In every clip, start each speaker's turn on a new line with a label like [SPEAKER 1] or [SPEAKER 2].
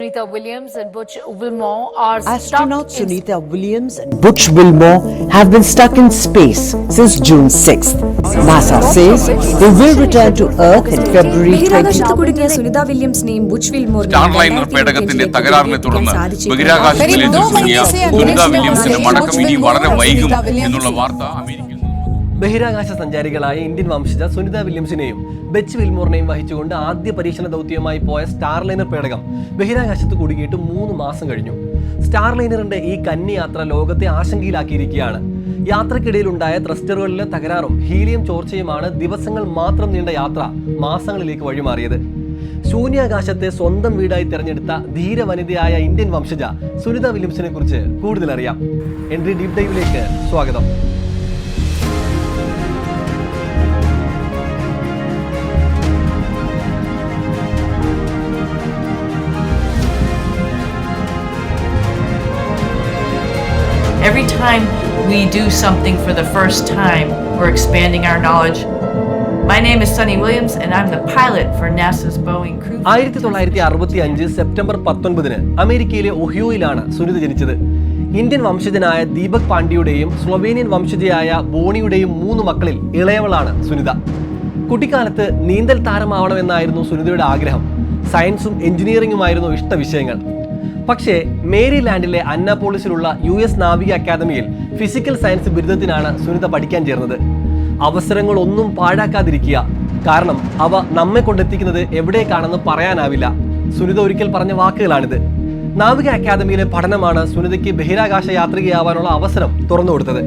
[SPEAKER 1] Sunita Williams and Butch Wilmore are
[SPEAKER 2] Astronaut Sunita Williams and Butch Wilmore have been stuck in space since June 6th. NASA says they will return to Earth in February 2020.
[SPEAKER 3] Sunita വില്യംസിനെയും Butch വിൽമോറിനെയും
[SPEAKER 4] Starliner പേടകത്തിന്റെ തകരാറിനെ തുടർന്ന് ബഹിരാകാശത്തിലേക്ക് ചുരുങ്ങിയ സുനിത വില്യംസിന്റെ മടക്കം ഇനി വളരെ വൈകും എന്നുള്ള വാർത്ത അമേരിക്കയിൽ
[SPEAKER 5] ബഹിരാകാശ സഞ്ചാരികളായ ഇന്ത്യൻ വംശജ സുനിത വില്യംസിനെയും ബച്ച് വിൽമോറിനെയും വഹിച്ചുകൊണ്ട് ആദ്യ പരീക്ഷണ ദൗത്യവുമായി പോയ സ്റ്റാർലൈനർ പേടകം ബഹിരാകാശത്ത് കുടുങ്ങിയിട്ട് 3 മാസം കഴിഞ്ഞു. സ്റ്റാർലൈനറിന്റെ ഈ കന്നി യാത്ര ലോകത്തെ ആശങ്കയിലാക്കിയിരിക്കുകയാണ്. യാത്രക്കിടയിലുണ്ടായ ത്രസ്റ്ററുകളിലെ തകരാറും ഹീലിയം ചോർച്ചയുമാണ് ദിവസങ്ങൾ മാത്രം നീണ്ട യാത്ര മാസങ്ങളിലേക്ക് വഴിമാറിയത്. ശൂന്യാകാശത്തെ സ്വന്തം വീടായി തെരഞ്ഞെടുത്ത ധീര വനിതയായ ഇന്ത്യൻ വംശജ സുനിത വില്യംസിനെ കുറിച്ച് കൂടുതൽ അറിയാം. എൻട്രി ഡീപ് ഡൈവിലേക്ക് സ്വാഗതം.
[SPEAKER 6] Every time we do something for the first time, we're expanding our knowledge. My name is Sunny Williams and I'm the pilot for NASA's Boeing Crew.
[SPEAKER 5] 1965 September 19 അമേരിക്കയിലെ ഒഹിയോയിലാണ് സുനിത ജനിച്ചത്. ഇന്ത്യൻ വംശജനായ Deepak പാണ്ഡ്യയുടെയും Slovenian വംശജയായ ബോണിയുടെയും 3 മക്കളിൽ ഇളയവളാണ് സുനിത. കുട്ടിക്കാലത്ത് നീന്തൽ താരമാവണമെന്നായിരുന്നു സുനിതയുടെ ആഗ്രഹം. സയൻസും എഞ്ചിനീയറിംഗുമായിരുന്നു ഇഷ്ടവിഷയങ്ങൾ. പക്ഷേ മേരിലാൻഡിലെ അന്നാപോളിസിലുള്ള US നാവിക അക്കാദമിയിൽ ഫിസിക്കൽ സയൻസ് ബിരുദത്തിനാണ് സുനിത പഠിക്കാൻ ചേർന്നത്. അവസരങ്ങളൊന്നും പാഴാക്കാതിരിക്കുക, കാരണം അവ നമ്മെ കൊണ്ടെത്തിക്കുന്നത് എവിടേക്കാണെന്ന് പറയാനാവില്ല. സുനിത ഒരിക്കൽ പറഞ്ഞ വാക്കുകളാണിത്. നാവിക അക്കാദമിയിലെ പഠനമാണ് സുനിതയ്ക്ക് ബഹിരാകാശ യാത്രികയാവാനുള്ള അവസരം തുറന്നുകൊടുത്തത്.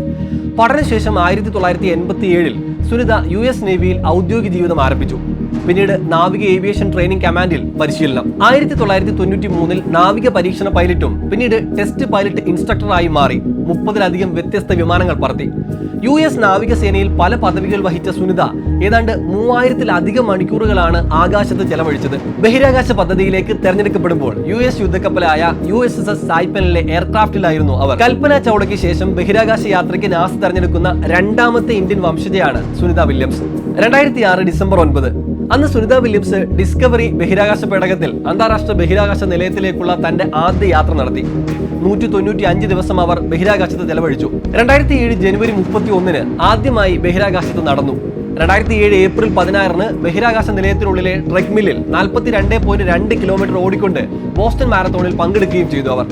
[SPEAKER 5] പഠനശേഷം 1987 സുനിത US നേവിയിൽ ഔദ്യോഗിക ജീവിതം ആരംഭിച്ചു. പിന്നീട് നാവിക ഏവിയേഷൻ ട്രെയിനിങ് കമാൻഡിൽ പരിശീലനം. 1993 നാവിക പരീക്ഷണ പൈലറ്റും പിന്നീട് ടെസ്റ്റ് പൈലറ്റ് ഇൻസ്ട്രക്ടറായി മാറി 30-ലധികം വ്യത്യസ്ത വിമാനങ്ങൾ പറത്തി. US നാവികസേനയിൽ പല പദവികൾ വഹിച്ച സുനിത ഏതാണ്ട് 3000-ലധികം മണിക്കൂറുകളാണ് ആകാശത്ത് ചെലവഴിച്ചത്. ബഹിരാകാശ പദ്ധതിയിലേക്ക് തെരഞ്ഞെടുക്കപ്പെടുമ്പോൾ US യുദ്ധക്കപ്പലായ USS സൈപ്പനിലെ എയർക്രാഫ്റ്റിലായിരുന്നു അവർ. കൽപ്പന ചൗളയ്ക്ക് ശേഷം ബഹിരാകാശ യാത്രയ്ക്ക് നാസ തെരഞ്ഞെടുക്കുന്ന 2ാമത്തെ ഇന്ത്യൻ വംശജയാണ് സുനിത വില്യംസ്. 2006 ഡിസംബർ 9 അന്ന് സുനിത വില്യംസ് ഡിസ്കവറി ബഹിരാകാശ പേടകത്തിൽ അന്താരാഷ്ട്ര ബഹിരാകാശ നിലയത്തിലേക്കുള്ള തന്റെ ആദ്യ യാത്ര നടത്തി. 195 ദിവസം അവർ ബഹിരാകാശത്ത് ചെലവഴിച്ചു. 2007 ജനുവരി 31 ആദ്യമായി ബഹിരാകാശത്ത് നടന്നു. 2007 ഏപ്രിൽ 16 ബഹിരാകാശ നിലയത്തിനുള്ളിലെ ട്രെഡ്മില്ലിൽ 42.2 കിലോമീറ്റർ ഓടിക്കൊണ്ട് ബോസ്റ്റൺ മാരത്തോണിൽ പങ്കെടുക്കുകയും ചെയ്തു അവർ.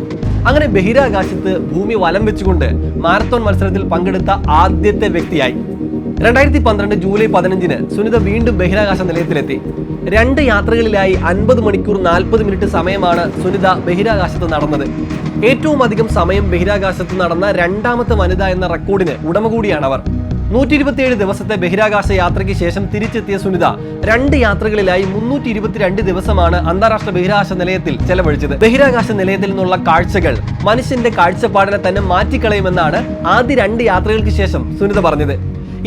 [SPEAKER 5] അങ്ങനെ ബഹിരാകാശത്ത് ഭൂമി വലം വെച്ചുകൊണ്ട് മാരത്തോൺ മത്സരത്തിൽ പങ്കെടുത്ത ആദ്യത്തെ വ്യക്തിയായി. 2012 ജൂലൈ 15 സുനിത വീണ്ടും ബഹിരാകാശ നിലയത്തിലെത്തി. 2 യാത്രകളിലായി 50 മണിക്കൂർ 40 മിനിറ്റ് സമയമാണ് സുനിത ബഹിരാകാശത്ത് നടന്നത്. ഏറ്റവും അധികം സമയം ബഹിരാകാശത്ത് നടന്ന 2ാമത്തെ വനിത എന്ന റെക്കോർഡിന് ഉടമ കൂടിയാണ് അവർ. 127 ദിവസത്തെ ബഹിരാകാശ യാത്രയ്ക്ക് ശേഷം തിരിച്ചെത്തിയ സുനിത 2 യാത്രകളിലായി 322 ദിവസമാണ് അന്താരാഷ്ട്ര ബഹിരാകാശ നിലയത്തിൽ ചെലവഴിച്ചത്. ബഹിരാകാശ നിലയത്തിൽ നിന്നുള്ള കാഴ്ചകൾ മനുഷ്യന്റെ കാഴ്ചപ്പാടിനെ തന്നെ മാറ്റിക്കളയുമെന്നാണ് ആദ്യ 2 യാത്രകൾക്ക് ശേഷം സുനിത പറഞ്ഞത്.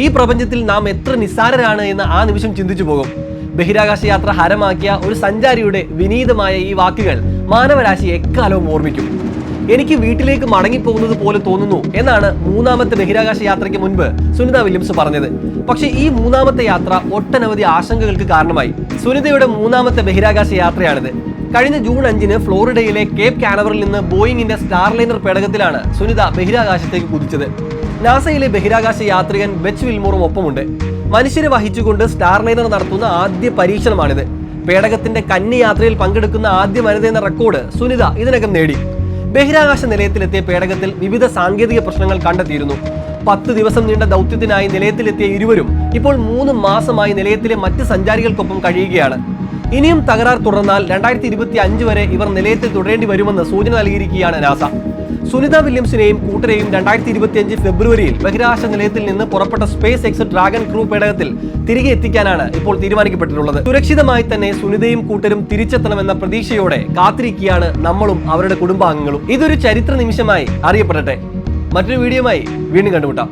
[SPEAKER 5] ഈ പ്രപഞ്ചത്തിൽ നാം എത്ര നിസ്സാരരാണ് എന്ന് ആ നിമിഷം ചിന്തിച്ചു പോകും. ബഹിരാകാശ യാത്ര ഹരമാക്കിയ ഒരു സഞ്ചാരിയുടെ വിനീതമായ ഈ വാക്കുകൾ മാനവരാശി എക്കാലവും ഓർമ്മിക്കും. എനിക്ക് വീട്ടിലേക്ക് മടങ്ങിപ്പോകുന്നത് പോലെ തോന്നുന്നു എന്നാണ് 3ാമത്തെ ബഹിരാകാശ യാത്രയ്ക്ക് മുൻപ് സുനിത വില്യംസ് പറഞ്ഞത്. പക്ഷേ ഈ 3ാമത്തെ യാത്ര ഒട്ടനവധി ആശങ്കകൾക്ക് കാരണമായി. സുനിതയുടെ 3ാമത്തെ ബഹിരാകാശ യാത്രയാണിത്. കഴിഞ്ഞ ജൂൺ 5 ഫ്ലോറിഡയിലെ കേപ്പ് കാനവറിൽ നിന്ന് ബോയിങ്ങിന്റെ സ്റ്റാർലൈനർ പേടകത്തിലാണ് സുനിത ബഹിരാകാശത്തേക്ക് കുതിച്ചത്. നാസയിലെ ബഹിരാകാശ യാത്രികൻ ബച്ച് വിൽമോറും ഒപ്പമുണ്ട്. മനുഷ്യരെ വഹിച്ചുകൊണ്ട് സ്റ്റാർലൈനർ നടത്തുന്ന ആദ്യ പരീക്ഷണമാണിത്. പേടകത്തിന്റെ കന്നി യാത്രയിൽ പങ്കെടുക്കുന്ന ആദ്യ വനിത എന്ന റെക്കോർഡ് സുനിത ഇതിനകം നേടി. ബഹിരാകാശ നിലയത്തിലെത്തിയ പേടകത്തിൽ വിവിധ സാങ്കേതിക പ്രശ്നങ്ങൾ കണ്ടെത്തിയിരുന്നു. 10 ദിവസം നീണ്ട ദൗത്യത്തിനായി നിലയത്തിലെത്തിയ ഇരുവരും ഇപ്പോൾ 3 മാസമായി നിലയത്തിലെ മറ്റ് സഞ്ചാരികൾക്കൊപ്പം കഴിയുകയാണ്. ഇനിയും തകരാർ തുടർന്നാൽ 2025 വരെ ഇവർ നിലയത്തിൽ തുടരേണ്ടി വരുമെന്ന് സൂചന നൽകിയിരിക്കുകയാണ് നാസ. സുനിത വില്യംസിനെയും കൂട്ടരെയും 2025 ഫെബ്രുവരിയിൽ ബഹിരാകാശ നിലയത്തിൽ നിന്ന് പുറപ്പെട്ട സ്പേസ് എക്സ് ഡ്രാഗൺ ക്രൂ പേടകത്തിൽ തിരികെ എത്തിക്കാനാണ് ഇപ്പോൾ തീരുമാനിക്കപ്പെട്ടിട്ടുള്ളത്. സുരക്ഷിതമായി തന്നെ സുനിതയും കൂട്ടരും തിരിച്ചെത്തണമെന്ന പ്രതീക്ഷയോടെ കാത്തിരിക്കുകയാണ് നമ്മളും അവരുടെ കുടുംബാംഗങ്ങളും. ഇതൊരു ചരിത്ര നിമിഷമായി അറിയപ്പെടട്ടെ. മറ്റൊരു വീഡിയോയുമായി വീണ്ടും കണ്ടുമുട്ടാം.